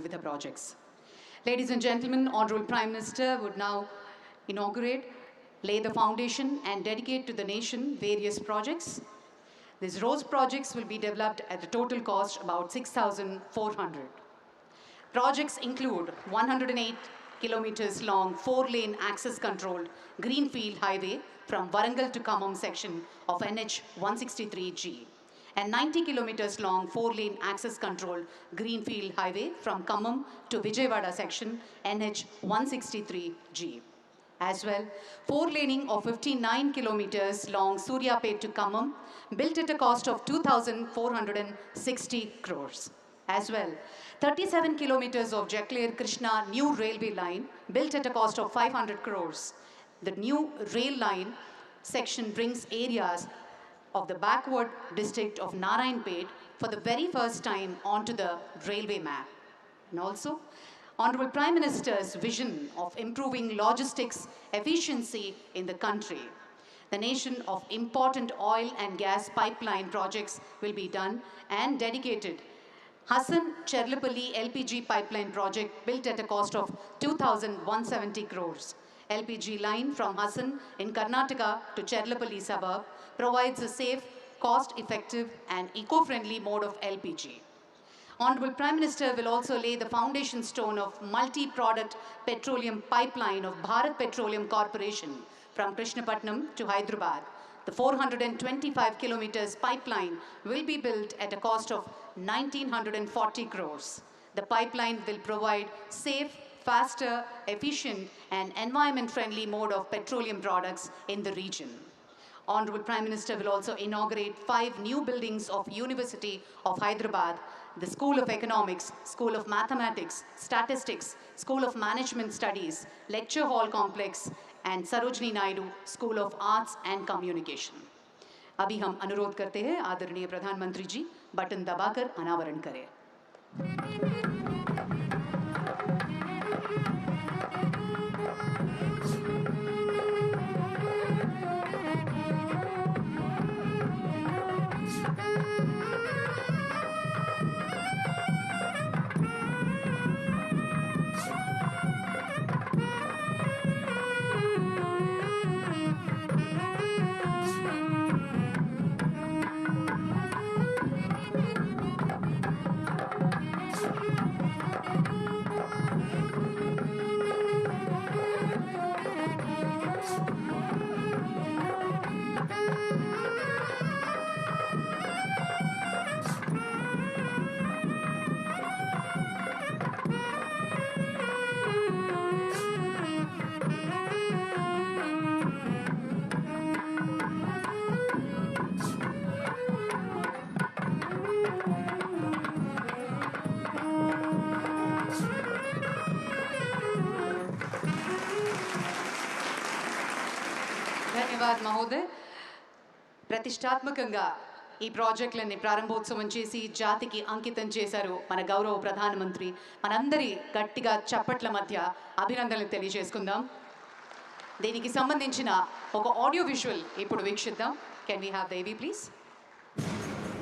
Vividha projects. Ladies and gentlemen, Honorable Prime Minister would now inaugurate, lay the foundation and dedicate to the nation various projects. These roads projects will be developed at a total cost about 6,400. Projects include 108 kilometers long, 4-lane access-controlled greenfield highway from Warangal to Khammam section of NH 163G, and 90 kilometers long, 4-lane access-controlled greenfield highway from Khammam to Vijayawada section NH 163G. As well, 4-laning of 59 kilometers long Suryapet to Khammam, built at a cost of 2,460 crores. As well, 37 kilometers of Jacqueline-Krishna new railway line, built at a cost of 500 crores. The new rail line section brings areas of the backward district of Narayanpet for the very first time onto the railway map. And also, Honorable Prime Minister's vision of improving logistics efficiency in the country. The nation of important oil and gas pipeline projects will be done and dedicated. Hassan Cherlapalli LPG pipeline project built at a cost of 2,170 crores. LPG line from Hassan in Karnataka to Cherlapalli suburb provides a safe, cost-effective and eco-friendly mode of LPG. Honorable Prime Minister will also lay the foundation stone of multi-product petroleum pipeline of Bharat Petroleum Corporation from Krishnapatnam to Hyderabad. The 425 kilometers pipeline will be built at a cost of 1,940 crores. The pipeline will provide safe, faster, efficient and environment-friendly mode of petroleum products in the region. Honorable Prime Minister will also inaugurate 5 new buildings of University of Hyderabad, the School of Economics, School of Mathematics, Statistics, School of Management Studies, Lecture Hall Complex, and Sarojini Naidu School of Arts and Communication. अभी हम अनुरोध करते हैं आदरणीय प्रधानमंत्री जी button दबाकर अनावरण करें. ధన్యవాద్ మహోదయ్. ప్రతిష్టాత్మకంగా ఈ ప్రాజెక్టులని ప్రారంభోత్సవం చేసి జాతికి అంకితం చేశారు మన గౌరవ ప్రధానమంత్రి. మనందరి గట్టిగా చప్పట్ల మధ్య అభినందనలు తెలియజేసుకుందాం. దీనికి సంబంధించిన ఒక ఆడియో విజువల్ ఇప్పుడు వీక్షిద్దాం. కెన్ వి హావ్ ద ఏవీ please?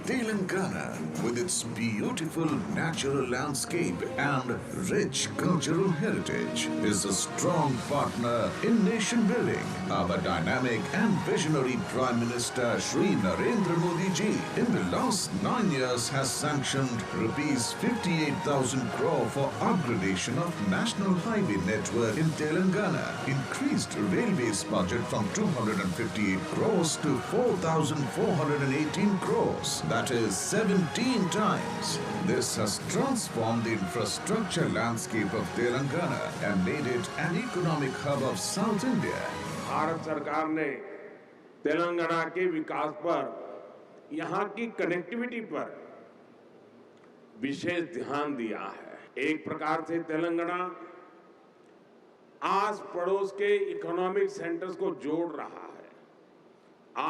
Telangana, with its beautiful natural landscape and rich cultural heritage, is a strong partner in nation building. Our dynamic and visionary Prime Minister Shri Narendra Modi ji in the last 9 years has sanctioned rupees 58,000 crore for upgradation of national highway network in Telangana, increased railways budget from 258 crores to 4,418 crores. That is 17 times. This has transformed the infrastructure landscape of Telangana and made it an economic hub of South India. Bharat सरकार ने तेलंगाना के विकास पर, यहाँ की connectivity पर विशेष ध्यान दिया है. एक प्रकार से तेलंगाना आस पड़ोस के इकोनॉमिक सेंटर्स को जोड़ रहा है,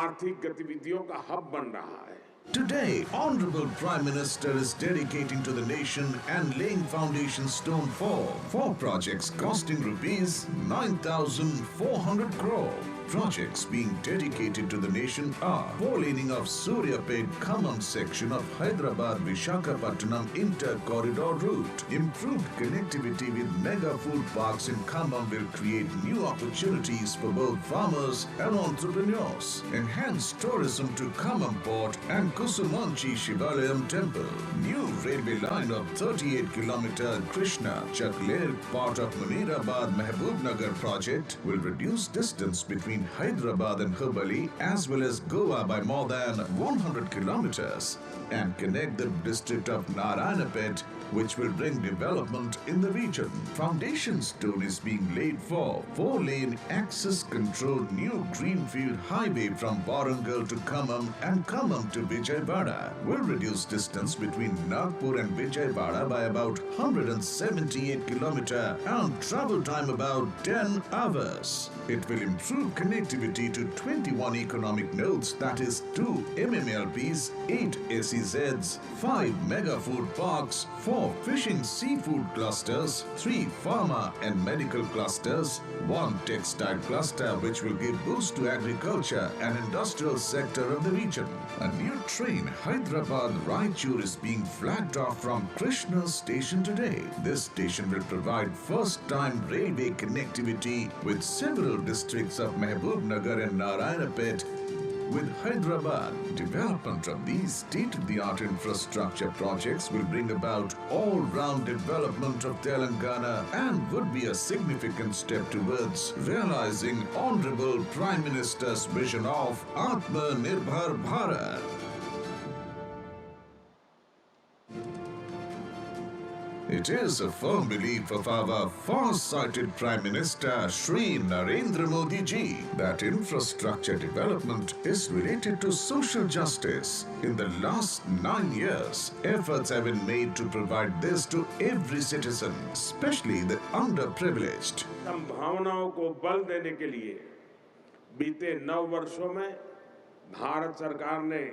आर्थिक गतिविधियों का हब बन रहा है. Today, Honorable Prime Minister is dedicating to the nation and laying foundation stone for 4 projects costing rupees 9,400 crore. projects being dedicated to the nation are four-laning of Suryapet Khammam section of Hyderabad-Visakhapatnam inter-corridor route. Improved connectivity with mega food parks in Khammam will create new opportunities for both farmers and entrepreneurs. Enhanced tourism to Khammam Port and Kusumanchi Shivalayam Temple. New railway line of 38-kilometer Krishna Chakler part of Munirabad Mehboob project will reduce distance between Hyderabad and Hubballi as well as Goa by more than 100 kilometers and connect the district of Narayanapet, which will bring development in the region. Foundation stone is being laid for four-lane access-controlled new greenfield highway from Warangal to Khammam and Khammam to Vijayawada. Will reduce distance between Nagpur and Vijayawada by about 178 kilometers and travel time about 10 hours. It will improve connectivity to 21 economic nodes, that is 2 MMLPs, 8 SEZs, 5 mega food parks, 4 fishing seafood clusters, 3 pharma and medical clusters, 1 textile cluster which will give boost to agriculture and industrial sector of the region. A new train Hyderabad-Raichur is being flagged off from Krishna station today. This station will provide first-time railway connectivity with several districts of Mehboob and Narayanapet with Hyderabad. Development of these state-of-the-art infrastructure projects will bring about all-round development of Telangana and would be a significant step towards realizing Honorable Prime Minister's vision of Atmanirbhar Bharat. It is a firm belief of our far-sighted Prime Minister Shri Narendra Modi ji that infrastructure development is related to social justice. In the last 9 years, efforts have been made to provide this to every citizen, especially the underprivileged. संभावनाओं को बल देने के लिए बीते 9 वर्षों में भारत सरकार ने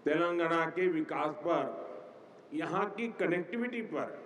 तेलंगाना के विकास पर, यहाँ की कनेक्टिविटी पर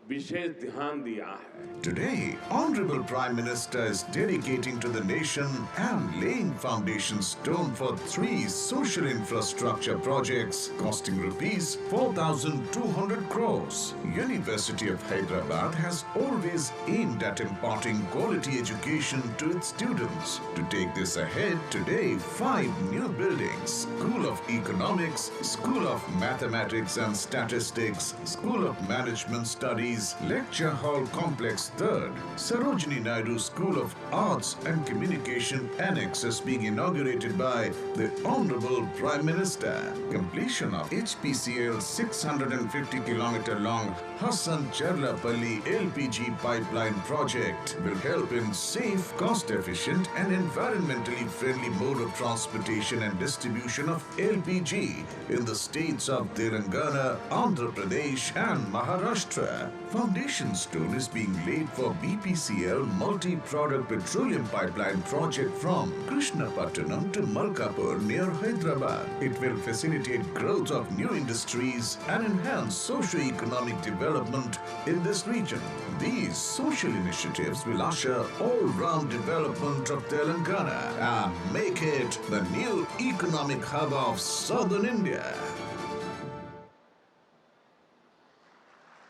विशेष ध्यान दिया है. Today, Honorable Prime Minister is dedicating to the nation and laying foundation stone for 3 social infrastructure projects costing rupees 4,200 crores. University of Hyderabad has always aimed at imparting quality education to its students. To take this ahead, today 5 new buildings: School of Economics, School of Mathematics and Statistics, School of Management Studies, Lecture Hall Complex 3rd, Sarojini Naidu School of Arts and Communication Annex is being inaugurated by the Honorable Prime Minister. Completion of HPCL 650 km long Hassan Cherlapalli LPG pipeline project will help in safe, cost-efficient and environmentally friendly mode of transportation and distribution of LPG in the states of Telangana, Andhra Pradesh and Maharashtra. Foundation stone is being laid for BPCL multi-product petroleum pipeline project from Krishnapatnam to Malkapur near Hyderabad. It will facilitate growth of new industries and enhance socio-economic development in this region. These social initiatives will usher all-round development of Telangana and make it the new economic hub of southern India.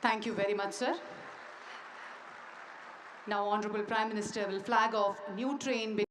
Thank you very much, sir. Now, Honorable Prime Minister will flag off a new train between